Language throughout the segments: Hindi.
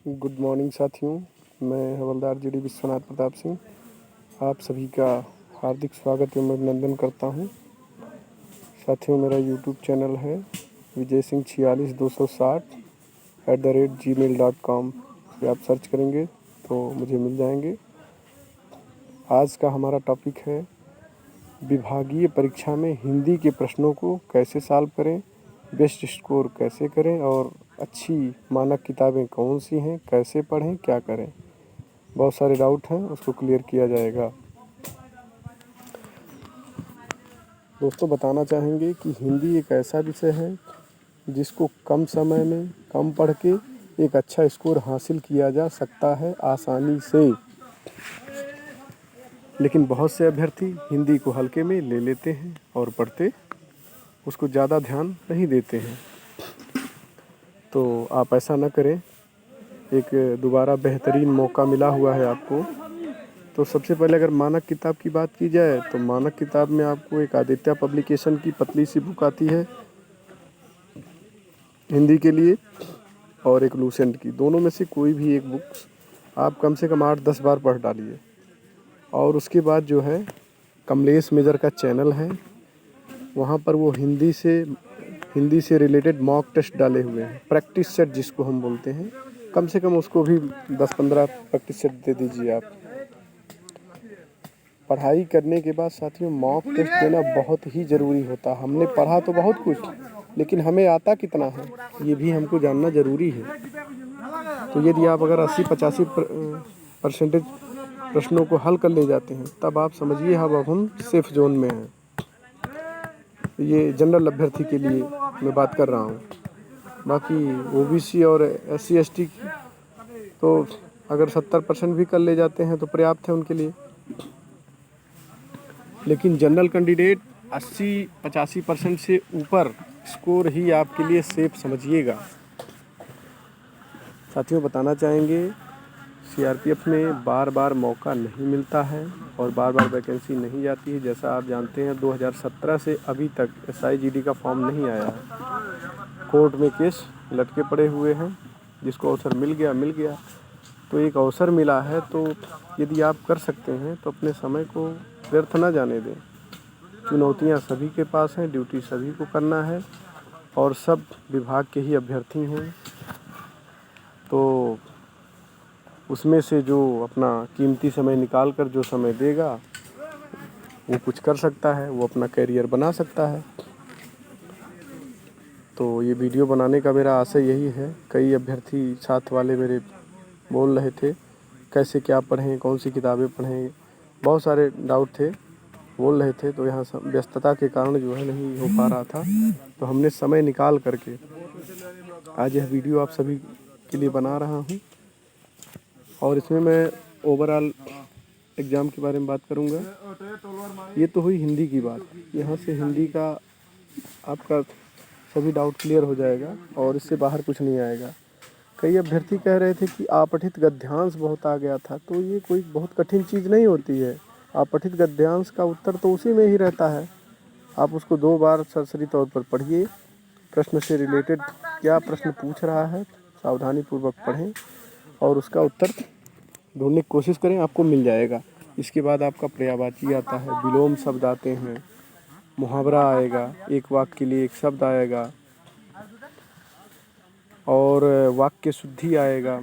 गुड मॉर्निंग साथियों। मैं हवलदार जीडी विश्वनाथ प्रताप सिंह आप सभी का हार्दिक स्वागत एवं अभिनंदन करता हूं। साथियों, मेरा यूट्यूब चैनल है विजय सिंह 46260@gmail.com पे आप सर्च करेंगे तो मुझे मिल जाएंगे। आज का हमारा टॉपिक है विभागीय परीक्षा में हिंदी के प्रश्नों को कैसे सॉल्व करें, बेस्ट स्कोर कैसे करें और अच्छी मानक किताबें कौन सी हैं, कैसे पढ़ें, क्या करें। बहुत सारे डाउट हैं, उसको क्लियर किया जाएगा। दोस्तों, बताना चाहेंगे कि हिंदी एक ऐसा विषय है जिसको कम समय में कम पढ़ के एक अच्छा स्कोर हासिल किया जा सकता है आसानी से, लेकिन बहुत से अभ्यर्थी हिंदी को हल्के में ले लेते हैं और पढ़ते उसको ज़्यादा ध्यान नहीं देते हैं। तो आप ऐसा न करें। एक दोबारा बेहतरीन मौका मिला हुआ है आपको। तो सबसे पहले अगर मानक किताब की बात की जाए तो मानक किताब में आपको एक आदित्य पब्लिकेशन की पतली सी बुक आती है हिंदी के लिए, और एक लूसेंट की। दोनों में से कोई भी एक बुक आप कम से कम 8-10 बार पढ़ डालिए। और उसके बाद जो है कमलेश मेजर का चैनल है, वहाँ पर वो हिंदी से रिलेटेड मॉक टेस्ट डाले हुए हैं, प्रैक्टिस सेट जिसको हम बोलते हैं। कम से कम उसको भी 10-15 प्रैक्टिस सेट दे दीजिए आप। पढ़ाई करने के बाद साथियों मॉक टेस्ट देना बहुत ही ज़रूरी होता है। हमने पढ़ा तो बहुत कुछ, लेकिन हमें आता कितना है ये भी हमको जानना ज़रूरी है। तो यदि आप अगर 80-85% प्रश्नों को हल कर ले जाते हैं तब आप समझिए अब हम सेफ जोन में हैं। ये जनरल अभ्यर्थी के लिए मैं बात कर रहा हूँ। बाकी ओबीसी और SC ST की तो अगर 70% भी कर ले जाते हैं तो पर्याप्त है उनके लिए, लेकिन जनरल कैंडिडेट 80-85% से ऊपर स्कोर ही आपके लिए सेफ समझिएगा। साथियों, बताना चाहेंगे CRPF में बार बार मौका नहीं मिलता है और बार बार वैकेंसी नहीं जाती है। जैसा आप जानते हैं 2017 से अभी तक SIGD का फॉर्म नहीं आया है। कोर्ट में केस लटके पड़े हुए हैं, जिसको अवसर मिल गया। तो एक अवसर मिला है, तो यदि आप कर सकते हैं तो अपने समय को व्यर्थ न जाने दें। चुनौतियां सभी के पास हैं, ड्यूटी सभी को करना है और सब विभाग के ही अभ्यर्थी हैं। तो उसमें से जो अपना कीमती समय निकाल कर जो समय देगा वो कुछ कर सकता है, वो अपना कैरियर बना सकता है। तो ये वीडियो बनाने का मेरा आशय यही है। कई अभ्यर्थी साथ वाले मेरे बोल रहे थे कैसे क्या पढ़ें, कौन सी किताबें पढ़ें, बहुत सारे डाउट थे, बोल रहे थे। तो यहाँ व्यस्तता के कारण जो है नहीं हो पा रहा था। तो हमने समय निकाल करके आज यह वीडियो आप सभी के लिए बना रहा हूँ और इसमें मैं ओवरऑल एग्ज़ाम के बारे में बात करूँगा। ये तो हुई हिंदी की बात। यहाँ से हिंदी का आपका सभी डाउट क्लियर हो जाएगा और इससे बाहर कुछ नहीं आएगा। कई अभ्यर्थी कह रहे थे कि अपठित गद्यांश बहुत आ गया था। तो ये कोई बहुत कठिन चीज़ नहीं होती है। अपठित गद्यांश का उत्तर तो उसी में ही रहता है। आप उसको 2 बार सरसरी तौर पर पढ़िए, प्रश्न से रिलेटेड क्या प्रश्न पूछ रहा है सावधानी पूर्वक पढ़ें और उसका उत्तर ढूंढने की कोशिश करें, आपको मिल जाएगा। इसके बाद आपका पर्यायवाची आता है, विलोम शब्द आते हैं, मुहावरा आएगा, एक वाक्य के लिए एक शब्द आएगा और वाक्य शुद्धि आएगा।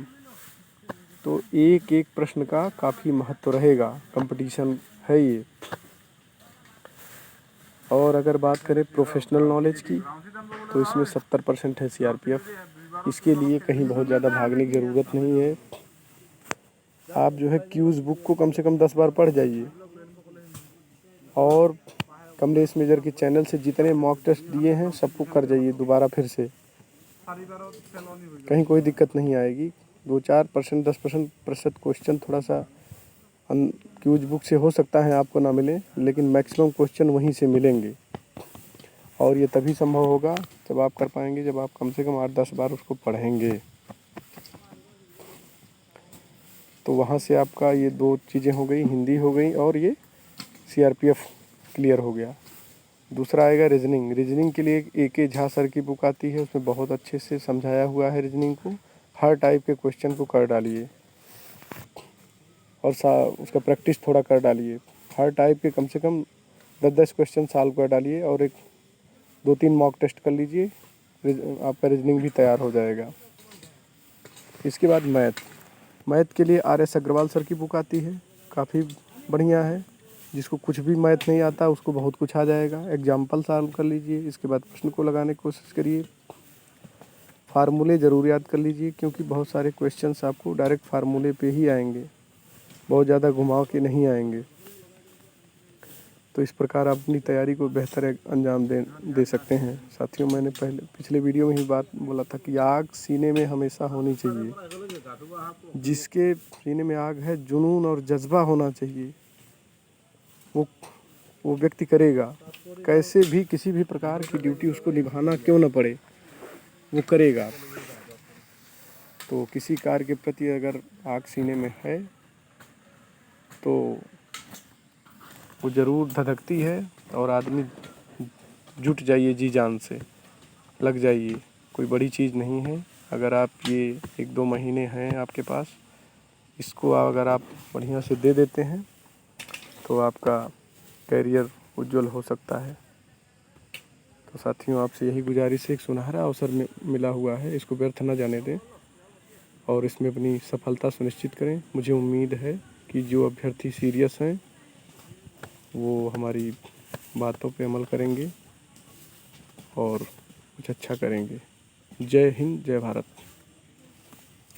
तो एक एक प्रश्न का काफ़ी महत्व रहेगा, कंपटीशन है ये। और अगर बात करें प्रोफेशनल नॉलेज की तो इसमें 70% है CRPF। इसके लिए कहीं बहुत ज़्यादा भागने की ज़रूरत नहीं है। आप जो है क्यूज़ बुक को कम से कम 10 बार पढ़ जाइए और कमलेश मेजर के चैनल से जितने मॉक टेस्ट दिए हैं सबको कर जाइए दोबारा फिर से, कहीं कोई दिक्कत नहीं आएगी। 2-4%, 10% क्वेश्चन थोड़ा सा क्यूज बुक से हो सकता है आपको ना मिले, लेकिन मैक्सिमम क्वेश्चन वहीं से मिलेंगे। और ये तभी संभव होगा जब आप कर पाएंगे, जब आप कम से कम 8-10 बार उसको पढ़ेंगे। तो वहाँ से आपका ये 2 चीज़ें हो गई, हिंदी हो गई और ये CRPF क्लियर हो गया। दूसरा आएगा रीजनिंग। रीजनिंग के लिए AK झा सर की बुक आती है, उसमें बहुत अच्छे से समझाया हुआ है रीजनिंग को। हर टाइप के क्वेश्चन को कर डालिए और उसका प्रैक्टिस थोड़ा कर डालिए। हर टाइप के कम से कम 10-10 क्वेश्चन सॉल्व कर डालिए और एक 2-3 मॉक टेस्ट कर लीजिए, आपका रीजनिंग भी तैयार हो जाएगा। इसके बाद मैथ के लिए RS अग्रवाल सर की बुक आती है, काफ़ी बढ़िया है। जिसको कुछ भी मैथ नहीं आता उसको बहुत कुछ आ जाएगा। एग्जाम्पल सॉल्व कर लीजिए, इसके बाद प्रश्न को लगाने की कोशिश करिए। फार्मूले ज़रूर याद कर लीजिए, क्योंकि बहुत सारे क्वेश्चंस आपको डायरेक्ट फार्मूले पे ही आएंगे, बहुत ज़्यादा घुमाव के नहीं आएंगे। तो इस प्रकार आप अपनी तैयारी को बेहतर अंजाम दे सकते हैं। साथियों, मैंने पिछले वीडियो में ही बात बोला था कि आग सीने में हमेशा होनी चाहिए। जिसके सीने में आग है, जुनून और जज्बा होना चाहिए, वो व्यक्ति करेगा। कैसे भी किसी भी प्रकार की ड्यूटी उसको निभाना क्यों न पड़े, वो करेगा। तो किसी कार्य के प्रति अगर आग सीने में है तो वो ज़रूर धधकती है, और आदमी जुट जाइए, जी जान से लग जाइए। कोई बड़ी चीज़ नहीं है। अगर आप ये 1-2 महीने हैं आपके पास, इसको अगर आप बढ़िया से दे देते हैं तो आपका करियर उज्जवल हो सकता है। तो साथियों, आपसे यही गुजारिश है, एक सुनहरा अवसर मिला हुआ है, इसको व्यर्थ न जाने दें और इसमें अपनी सफलता सुनिश्चित करें। मुझे उम्मीद है कि जो अभ्यर्थी सीरियस हैं वो हमारी बातों पे अमल करेंगे और कुछ अच्छा करेंगे। जय हिंद, जय भारत।